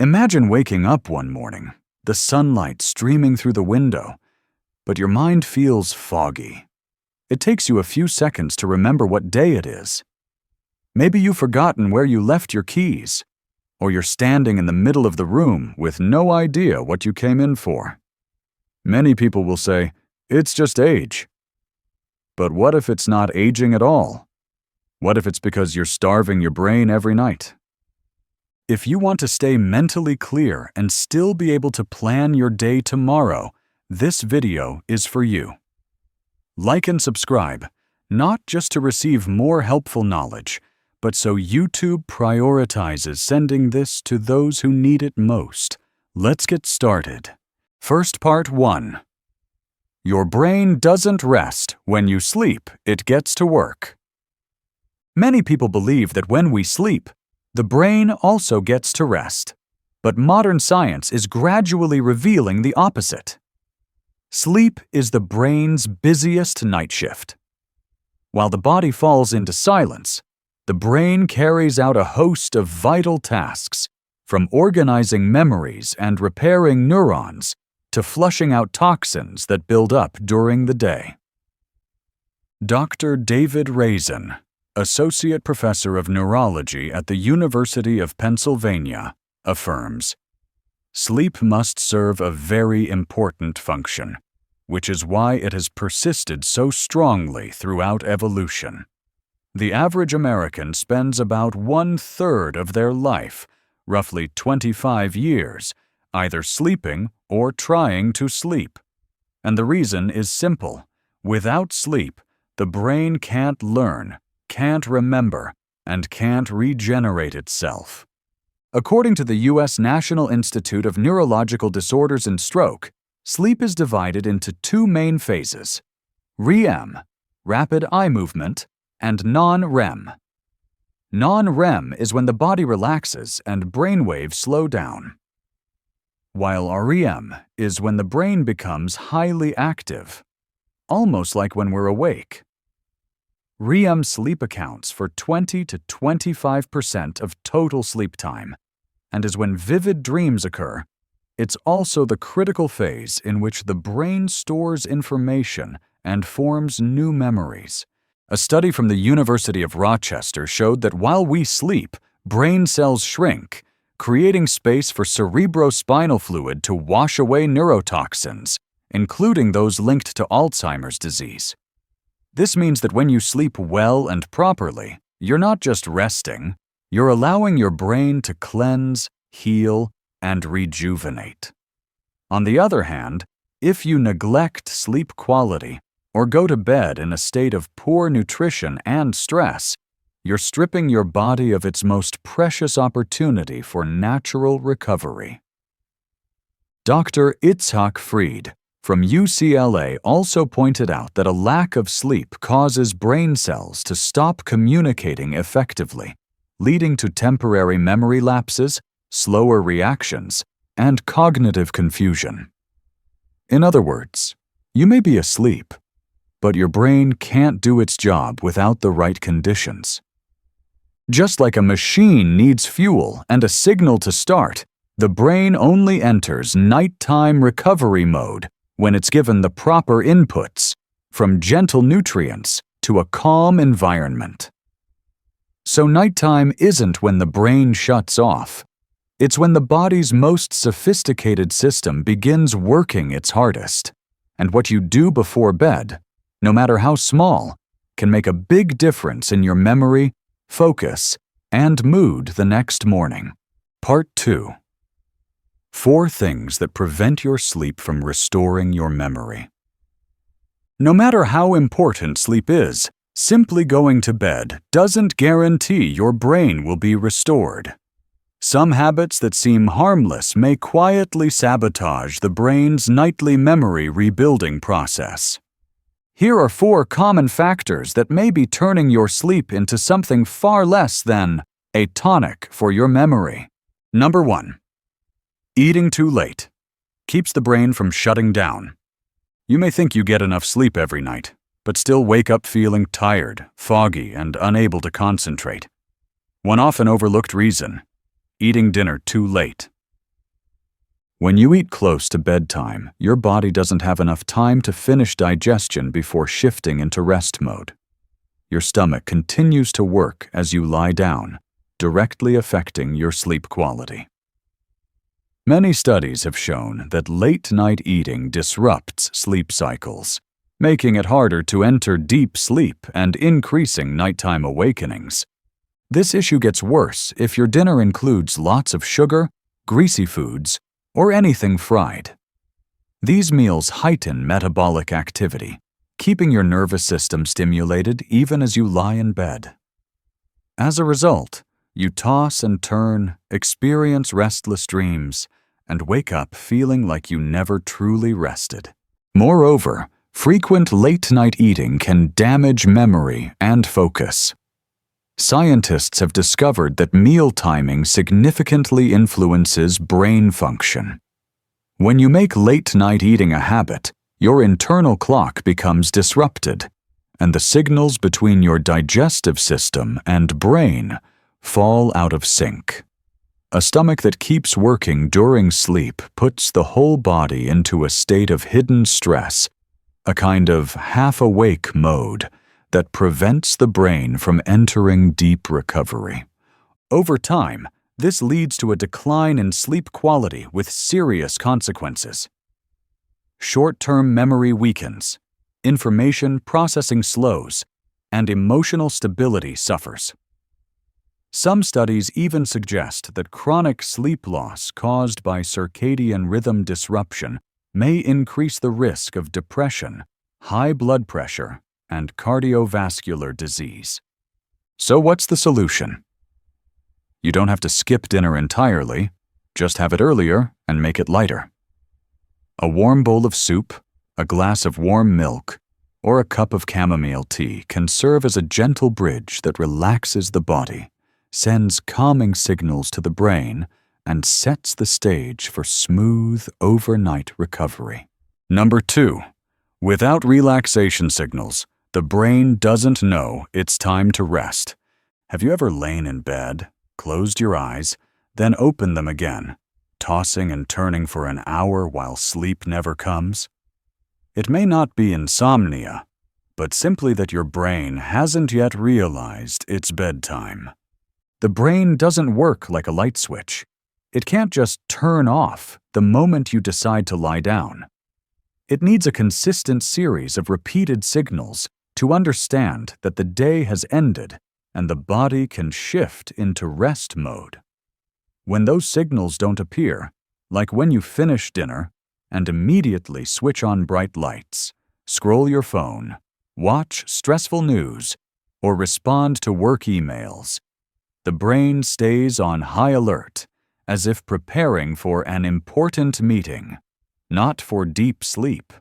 Imagine waking up one morning, the sunlight streaming through the window, but your mind feels foggy. It takes you a few seconds to remember what day it is. Maybe you've forgotten where you left your keys, or you're standing in the middle of the room with no idea what you came in for. Many people will say, "It's just age." But what if it's not aging at all? What if it's because you're starving your brain every night? If you want to stay mentally clear and still be able to plan your day tomorrow, this video is for you. Like and subscribe, not just to receive more helpful knowledge, but so YouTube prioritizes sending this to those who need it most. Let's get started. First part 1. Your brain doesn't rest. When you sleep, it gets to work. Many people believe that when we sleep, the brain also gets to rest. But modern science is gradually revealing the opposite. Sleep is the brain's busiest night shift. While the body falls into silence, the brain carries out a host of vital tasks, from organizing memories and repairing neurons to flushing out toxins that build up during the day. Dr. David Raisin, Associate Professor of Neurology at the University of Pennsylvania, affirms, "Sleep must serve a very important function, which is why it has persisted so strongly throughout evolution. The average American spends about 1/3 of their life, roughly 25 years, either sleeping or trying to sleep. And the reason is simple. Without sleep, the brain can't learn, can't remember, and can't regenerate itself." According to the U.S. National Institute of Neurological Disorders and Stroke, sleep is divided into 2 main phases: REM, rapid eye movement, and non-REM. Non-REM is when the body relaxes and brainwaves slow down, while REM is when the brain becomes highly active, almost like when we're awake. REM sleep accounts for 20 to 25% of total sleep time, and is when vivid dreams occur. It's also the critical phase in which the brain stores information and forms new memories. A study from the University of Rochester showed that while we sleep, brain cells shrink, creating space for cerebrospinal fluid to wash away neurotoxins, including those linked to Alzheimer's disease. This means that when you sleep well and properly, you're not just resting, you're allowing your brain to cleanse, heal, and rejuvenate. On the other hand, if you neglect sleep quality or go to bed in a state of poor nutrition and stress, you're stripping your body of its most precious opportunity for natural recovery. Dr. Itzhak Fried from UCLA also pointed out that a lack of sleep causes brain cells to stop communicating effectively, leading to temporary memory lapses, slower reactions, and cognitive confusion. In other words, you may be asleep, but your brain can't do its job without the right conditions. Just like a machine needs fuel and a signal to start, the brain only enters nighttime recovery mode when it's given the proper inputs, from gentle nutrients to a calm environment. So nighttime isn't when the brain shuts off. It's when the body's most sophisticated system begins working its hardest. And what you do before bed, no matter how small, can make a big difference in your memory, focus, and mood the next morning. Part 2. 4 things that prevent your sleep from restoring your memory. No matter how important sleep is, simply going to bed doesn't guarantee your brain will be restored. Some habits that seem harmless may quietly sabotage the brain's nightly memory rebuilding process. Here are 4 common factors that may be turning your sleep into something far less than a tonic for your memory. Number 1. Eating too late. Keeps the brain from shutting down. You may think you get enough sleep every night, but still wake up feeling tired, foggy, and unable to concentrate. One often overlooked reason: eating dinner too late. When you eat close to bedtime, your body doesn't have enough time to finish digestion before shifting into rest mode. Your stomach continues to work as you lie down, directly affecting your sleep quality. Many studies have shown that late-night eating disrupts sleep cycles, making it harder to enter deep sleep and increasing nighttime awakenings. This issue gets worse if your dinner includes lots of sugar, greasy foods, or anything fried. These meals heighten metabolic activity, keeping your nervous system stimulated even as you lie in bed. As a result, you toss and turn, experience restless dreams, and wake up feeling like you never truly rested. Moreover, frequent late-night eating can damage memory and focus. Scientists have discovered that meal timing significantly influences brain function. When you make late-night eating a habit, your internal clock becomes disrupted, and the signals between your digestive system and brain fall out of sync. A stomach that keeps working during sleep puts the whole body into a state of hidden stress, a kind of half-awake mode that prevents the brain from entering deep recovery. Over time, this leads to a decline in sleep quality with serious consequences. Short-term memory weakens, information processing slows, and emotional stability suffers. Some studies even suggest that chronic sleep loss caused by circadian rhythm disruption may increase the risk of depression, high blood pressure, and cardiovascular disease. So what's the solution? You don't have to skip dinner entirely, just have it earlier and make it lighter. A warm bowl of soup, a glass of warm milk, or a cup of chamomile tea can serve as a gentle bridge that relaxes the body, sends calming signals to the brain, and sets the stage for smooth overnight recovery. Number 2. Without relaxation signals, the brain doesn't know it's time to rest. Have you ever lain in bed, closed your eyes, then opened them again, tossing and turning for an hour while sleep never comes? It may not be insomnia, but simply that your brain hasn't yet realized it's bedtime. The brain doesn't work like a light switch. It can't just turn off the moment you decide to lie down. It needs a consistent series of repeated signals to understand that the day has ended and the body can shift into rest mode. When those signals don't appear, like when you finish dinner and immediately switch on bright lights, scroll your phone, watch stressful news, or respond to work emails, the brain stays on high alert, as if preparing for an important meeting, not for deep sleep.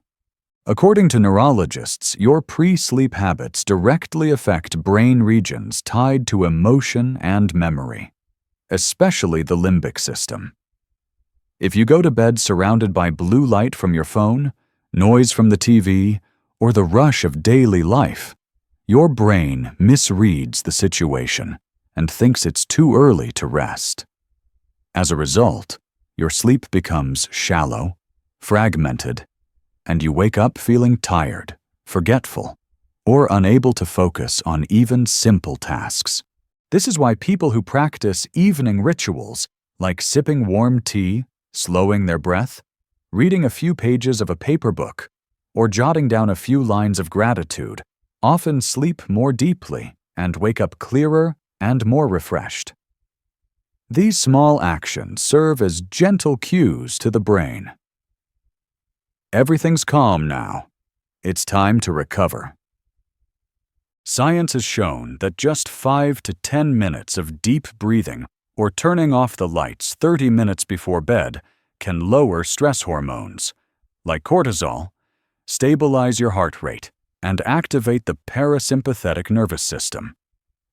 According to neurologists, your pre-sleep habits directly affect brain regions tied to emotion and memory, especially the limbic system. If you go to bed surrounded by blue light from your phone, noise from the TV, or the rush of daily life, your brain misreads the situation and thinks it's too early to rest. As a result, your sleep becomes shallow, fragmented, and you wake up feeling tired, forgetful, or unable to focus on even simple tasks. This is why people who practice evening rituals, like sipping warm tea, slowing their breath, reading a few pages of a paper book, or jotting down a few lines of gratitude, often sleep more deeply and wake up clearer and more refreshed. These small actions serve as gentle cues to the brain. Everything's calm now. It's time to recover. Science has shown that just 5 to 10 minutes of deep breathing or turning off the lights 30 minutes before bed can lower stress hormones, like cortisol, stabilize your heart rate, and activate the parasympathetic nervous system,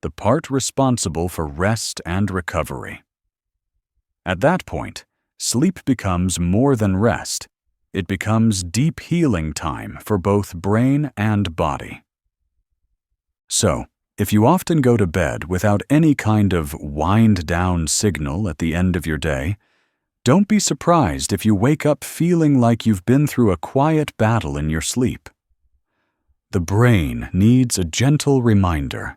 the part responsible for rest and recovery. At that point, sleep becomes more than rest. It becomes deep healing time for both brain and body. So, if you often go to bed without any kind of wind-down signal at the end of your day, Don't be surprised if you wake up feeling like you've been through a quiet battle in your sleep. The brain needs a gentle reminder.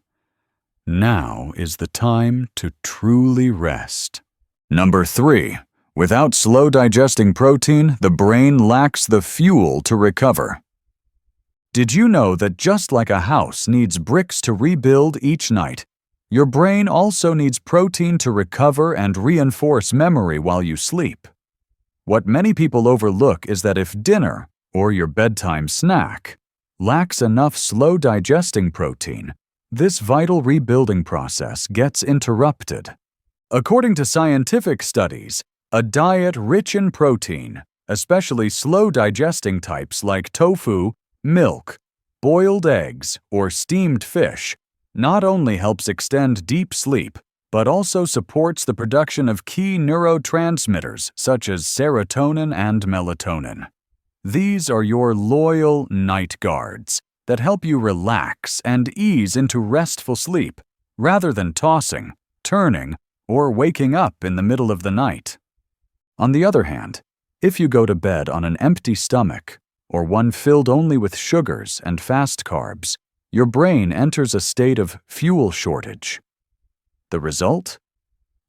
Now is the time to truly rest. Number 3. Without slow digesting protein, the brain lacks the fuel to recover. Did you know that just like a house needs bricks to rebuild each night, your brain also needs protein to recover and reinforce memory while you sleep? What many people overlook is that if dinner, or your bedtime snack, lacks enough slow digesting protein, this vital rebuilding process gets interrupted. According to scientific studies, a diet rich in protein, especially slow digesting types like tofu, milk, boiled eggs, or steamed fish, not only helps extend deep sleep, but also supports the production of key neurotransmitters such as serotonin and melatonin. These are your loyal night guards that help you relax and ease into restful sleep, rather than tossing, turning, or waking up in the middle of the night. On the other hand, if you go to bed on an empty stomach, or one filled only with sugars and fast carbs, your brain enters a state of fuel shortage. The result?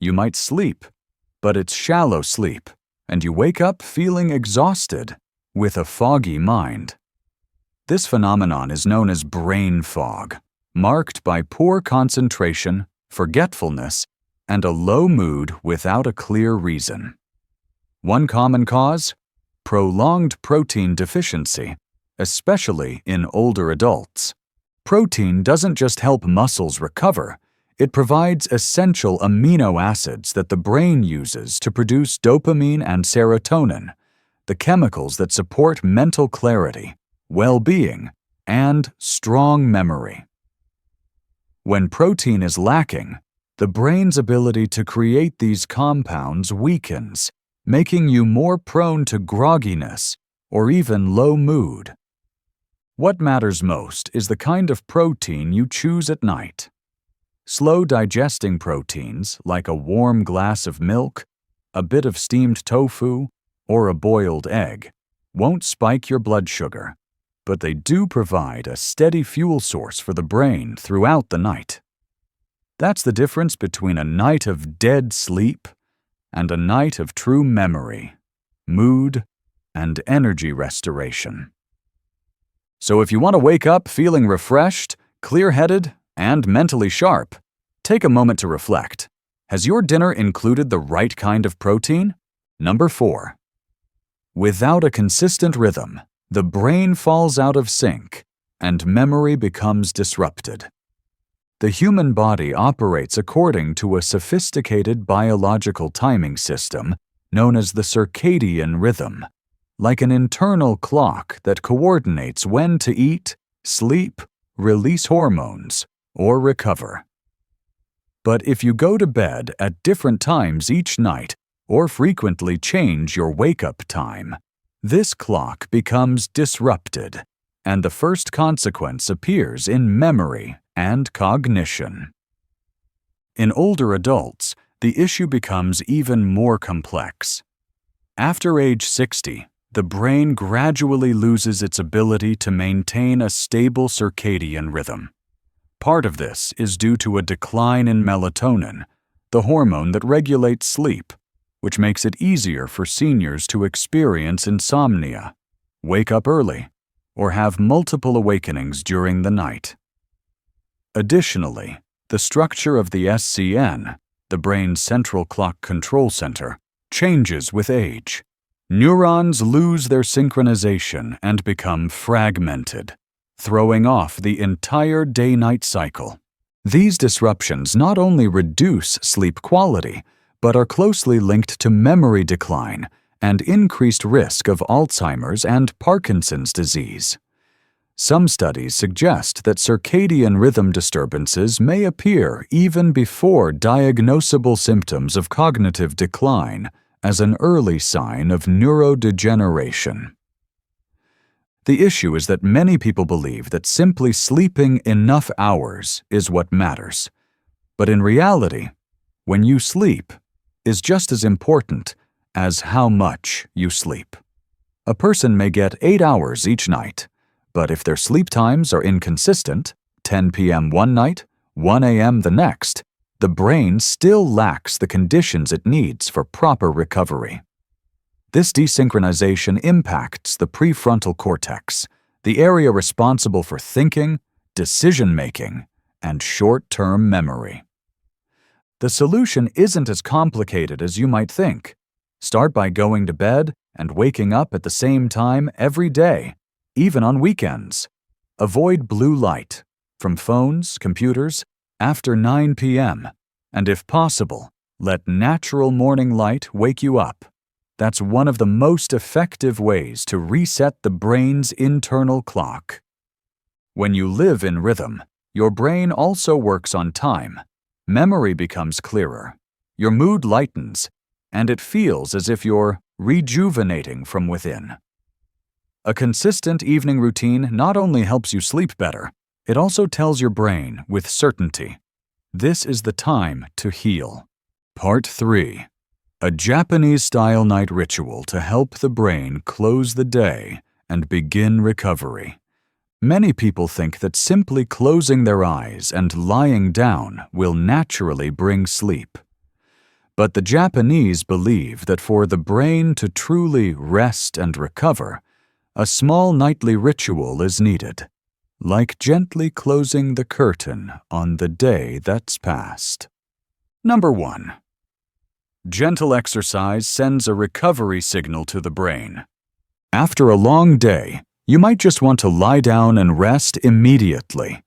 You might sleep, but it's shallow sleep, and you wake up feeling exhausted, with a foggy mind. This phenomenon is known as brain fog, marked by poor concentration, forgetfulness, and a low mood without a clear reason. One common cause? Prolonged protein deficiency, especially in older adults. Protein doesn't just help muscles recover, it provides essential amino acids that the brain uses to produce dopamine and serotonin, the chemicals that support mental clarity, well-being, and strong memory. When protein is lacking, the brain's ability to create these compounds weakens, making you more prone to grogginess or even low mood. What matters most is the kind of protein you choose at night. Slow digesting proteins, like a warm glass of milk, a bit of steamed tofu, or a boiled egg, won't spike your blood sugar, but they do provide a steady fuel source for the brain throughout the night. That's the difference between a night of dead sleep and a night of true memory, mood, and energy restoration. So if you want to wake up feeling refreshed, clear-headed, and mentally sharp, take a moment to reflect. Has your dinner included the right kind of protein? Number 4. Without a consistent rhythm, the brain falls out of sync, and memory becomes disrupted. The human body operates according to a sophisticated biological timing system known as the circadian rhythm, like an internal clock that coordinates when to eat, sleep, release hormones, or recover. But if you go to bed at different times each night or frequently change your wake-up time, this clock becomes disrupted, and the first consequence appears in memory and cognition. In older adults, the issue becomes even more complex. After age 60, the brain gradually loses its ability to maintain a stable circadian rhythm. Part of this is due to a decline in melatonin, the hormone that regulates sleep, which makes it easier for seniors to experience insomnia, wake up early, or have multiple awakenings during the night. Additionally, the structure of the SCN, the brain's central clock control center, changes with age. Neurons lose their synchronization and become fragmented, throwing off the entire day-night cycle. These disruptions not only reduce sleep quality, but are closely linked to memory decline and increased risk of Alzheimer's and Parkinson's disease. Some studies suggest that circadian rhythm disturbances may appear even before diagnosable symptoms of cognitive decline as an early sign of neurodegeneration. The issue is that many people believe that simply sleeping enough hours is what matters. But in reality, when you sleep, is just as important as how much you sleep. A person may get 8 hours each night, but if their sleep times are inconsistent, 10 p.m. one night, 1 a.m. the next, the brain still lacks the conditions it needs for proper recovery. This desynchronization impacts the prefrontal cortex, the area responsible for thinking, decision-making, and short-term memory. The solution isn't as complicated as you might think. Start by going to bed and waking up at the same time every day, even on weekends. Avoid blue light from phones, computers, after 9 p.m., and if possible, let natural morning light wake you up. That's one of the most effective ways to reset the brain's internal clock. When you live in rhythm, your brain also works on time. Memory becomes clearer, your mood lightens, and it feels as if you're rejuvenating from within. A consistent evening routine not only helps you sleep better, it also tells your brain with certainty, this is the time to heal. Part 3. A Japanese-style night ritual to help the brain close the day and begin recovery. Many people think that simply closing their eyes and lying down will naturally bring sleep. But the Japanese believe that for the brain to truly rest and recover, a small nightly ritual is needed, like gently closing the curtain on the day that's past. Number 1. Gentle exercise sends a recovery signal to the brain. After a long day, you might just want to lie down and rest immediately.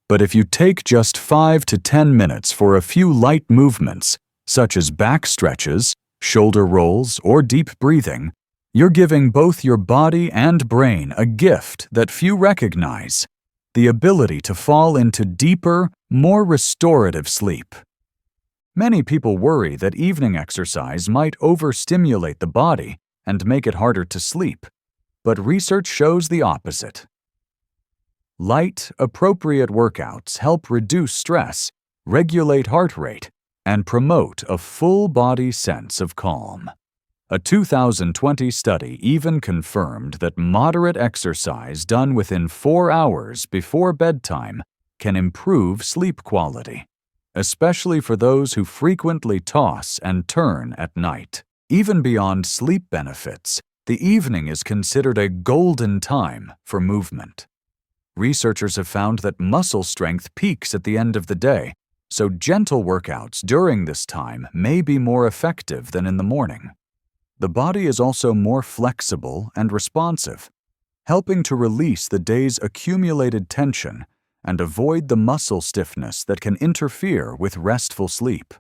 But if you take just 5 to 10 minutes for a few light movements, such as back stretches, shoulder rolls, or deep breathing, you're giving both your body and brain a gift that few recognize, the ability to fall into deeper, more restorative sleep. Many people worry that evening exercise might overstimulate the body and make it harder to sleep, but research shows the opposite. Light, appropriate workouts help reduce stress, regulate heart rate, and promote a full-body sense of calm. A 2020 study even confirmed that moderate exercise done within 4 hours before bedtime can improve sleep quality, especially for those who frequently toss and turn at night. Even beyond sleep benefits, the evening is considered a golden time for movement. Researchers have found that muscle strength peaks at the end of the day, so gentle workouts during this time may be more effective than in the morning. The body is also more flexible and responsive, helping to release the day's accumulated tension and avoid the muscle stiffness that can interfere with restful sleep.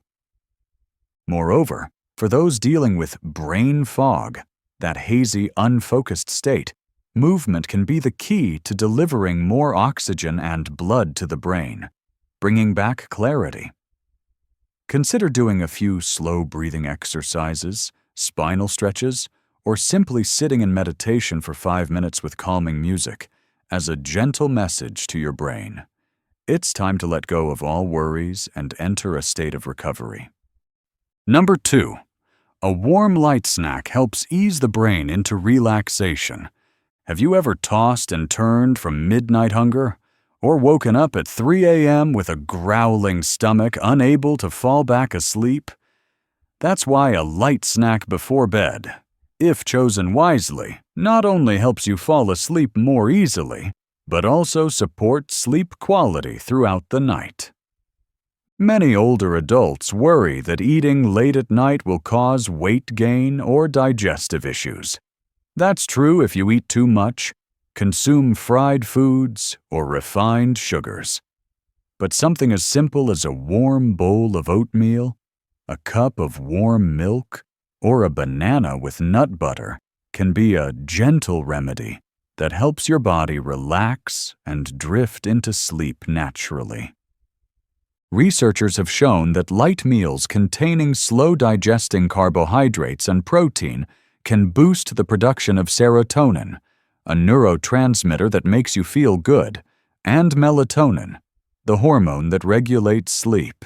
Moreover, for those dealing with brain fog, that hazy, unfocused state, movement can be the key to delivering more oxygen and blood to the brain, bringing back clarity. Consider doing a few slow breathing exercises, spinal stretches, or simply sitting in meditation for 5 minutes with calming music as a gentle message to your brain. It's time to let go of all worries and enter a state of recovery. Number 2. A warm light snack helps ease the brain into relaxation. Have you ever tossed and turned from midnight hunger? Or woken up at 3 a.m. with a growling stomach, unable to fall back asleep? That's why a light snack before bed, if chosen wisely, not only helps you fall asleep more easily, but also supports sleep quality throughout the night. Many older adults worry that eating late at night will cause weight gain or digestive issues. That's true if you eat too much, consume fried foods, or refined sugars. But something as simple as a warm bowl of oatmeal, a cup of warm milk, or a banana with nut butter can be a gentle remedy that helps your body relax and drift into sleep naturally. Researchers have shown that light meals containing slow-digesting carbohydrates and protein can boost the production of serotonin, a neurotransmitter that makes you feel good, and melatonin, the hormone that regulates sleep.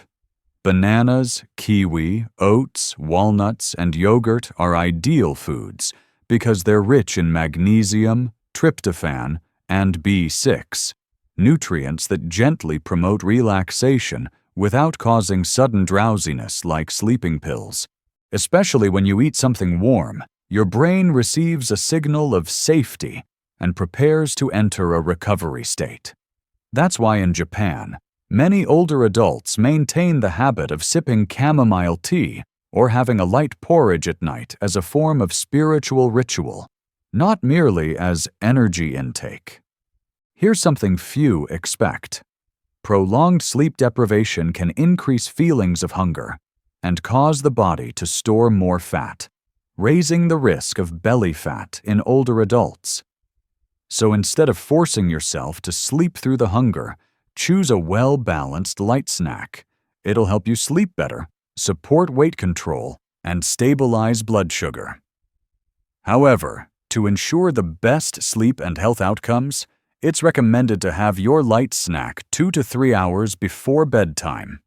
Bananas, kiwi, oats, walnuts, and yogurt are ideal foods because they're rich in magnesium, tryptophan, and B6, nutrients that gently promote relaxation without causing sudden drowsiness like sleeping pills. Especially when you eat something warm, your brain receives a signal of safety and prepares to enter a recovery state. That's why in Japan, many older adults maintain the habit of sipping chamomile tea or having a light porridge at night as a form of spiritual ritual, not merely as energy intake. Here's something few expect. Prolonged sleep deprivation can increase feelings of hunger and cause the body to store more fat, raising the risk of belly fat in older adults. So instead of forcing yourself to sleep through the hunger, choose a well-balanced light snack. It'll help you sleep better, support weight control, and stabilize blood sugar. However, to ensure the best sleep and health outcomes, it's recommended to have your light snack 2 to 3 hours before bedtime.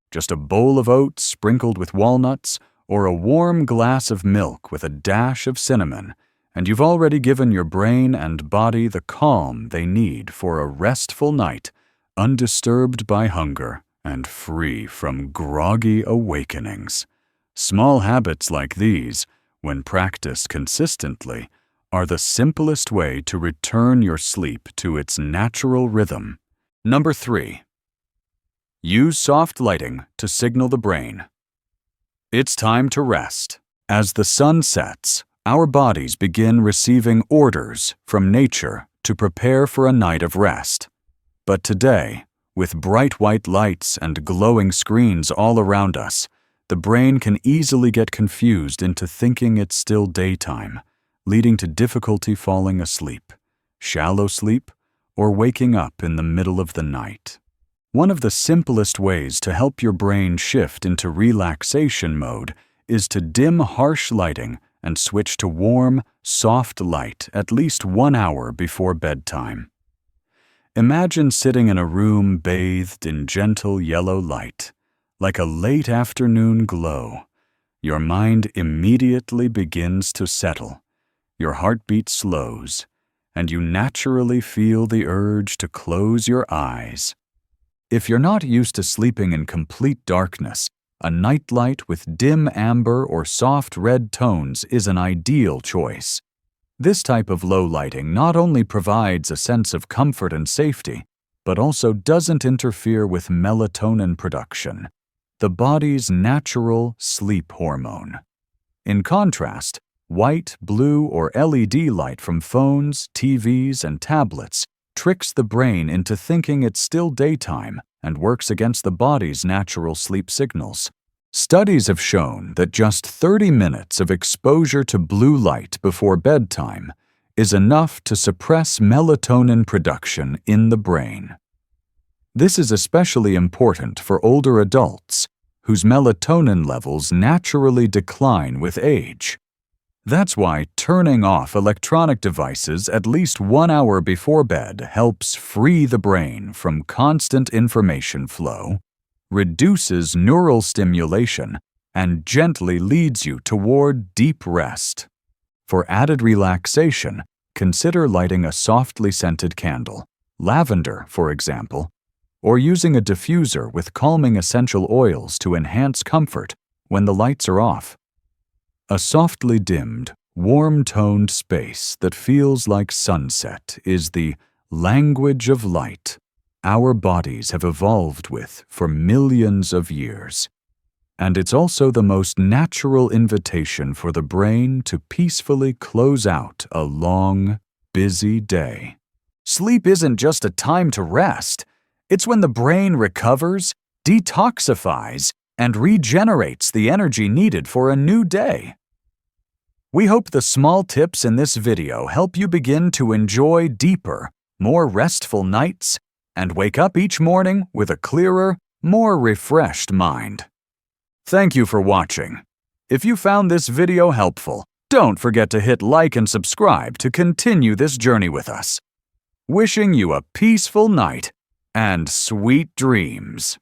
Just a bowl of oats sprinkled with walnuts or a warm glass of milk with a dash of cinnamon, and you've already given your brain and body the calm they need for a restful night, undisturbed by hunger and free from groggy awakenings. Small habits like these, when practiced consistently, are the simplest way to return your sleep to its natural rhythm. Number 3. Use soft lighting to signal the brain. It's time to rest. As the sun sets, our bodies begin receiving orders from nature to prepare for a night of rest. But today, with bright white lights and glowing screens all around us, the brain can easily get confused into thinking it's still daytime, leading to difficulty falling asleep, shallow sleep, or waking up in the middle of the night. One of the simplest ways to help your brain shift into relaxation mode is to dim harsh lighting and switch to warm, soft light at least 1 hour before bedtime. Imagine sitting in a room bathed in gentle yellow light, like a late afternoon glow. Your mind immediately begins to settle, your heartbeat slows, and you naturally feel the urge to close your eyes. If you're not used to sleeping in complete darkness, a nightlight with dim amber or soft red tones is an ideal choice. This type of low lighting not only provides a sense of comfort and safety, but also doesn't interfere with melatonin production, the body's natural sleep hormone. In contrast, white, blue, or LED light from phones, TVs, and tablets tricks the brain into thinking it's still daytime and works against the body's natural sleep signals. Studies have shown that just 30 minutes of exposure to blue light before bedtime is enough to suppress melatonin production in the brain. This is especially important for older adults, whose melatonin levels naturally decline with age. That's why turning off electronic devices at least 1 hour before bed helps free the brain from constant information flow, reduces neural stimulation, and gently leads you toward deep rest. For added relaxation, consider lighting a softly scented candle, lavender, for example, or using a diffuser with calming essential oils to enhance comfort when the lights are off. A softly dimmed, warm-toned space that feels like sunset is the language of light our bodies have evolved with for millions of years. And it's also the most natural invitation for the brain to peacefully close out a long, busy day. Sleep isn't just a time to rest. It's when the brain recovers, detoxifies, and regenerates the energy needed for a new day. We hope the small tips in this video help you begin to enjoy deeper, more restful nights and wake up each morning with a clearer, more refreshed mind. Thank you for watching. If you found this video helpful, don't forget to hit like and subscribe to continue this journey with us. Wishing you a peaceful night and sweet dreams.